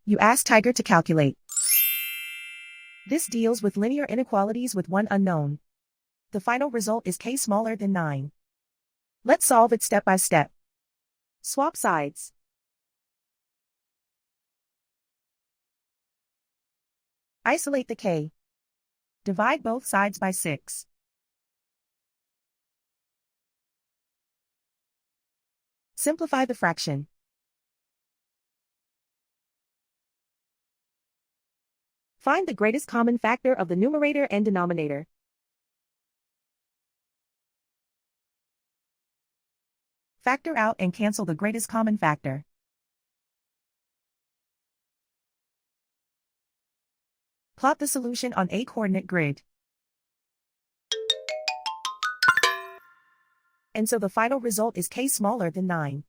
You ask Tiger to calculate. This deals with linear inequalities with one unknown. The final result is k smaller than 9. Let's solve it step by step. Swap sides. Isolate the k. Divide both sides by 6. Simplify the fraction. Find the greatest common factor of the numerator and denominator. Factor out and cancel the greatest common factor. Plot the solution on a coordinate grid. And so the final result is k smaller than 9.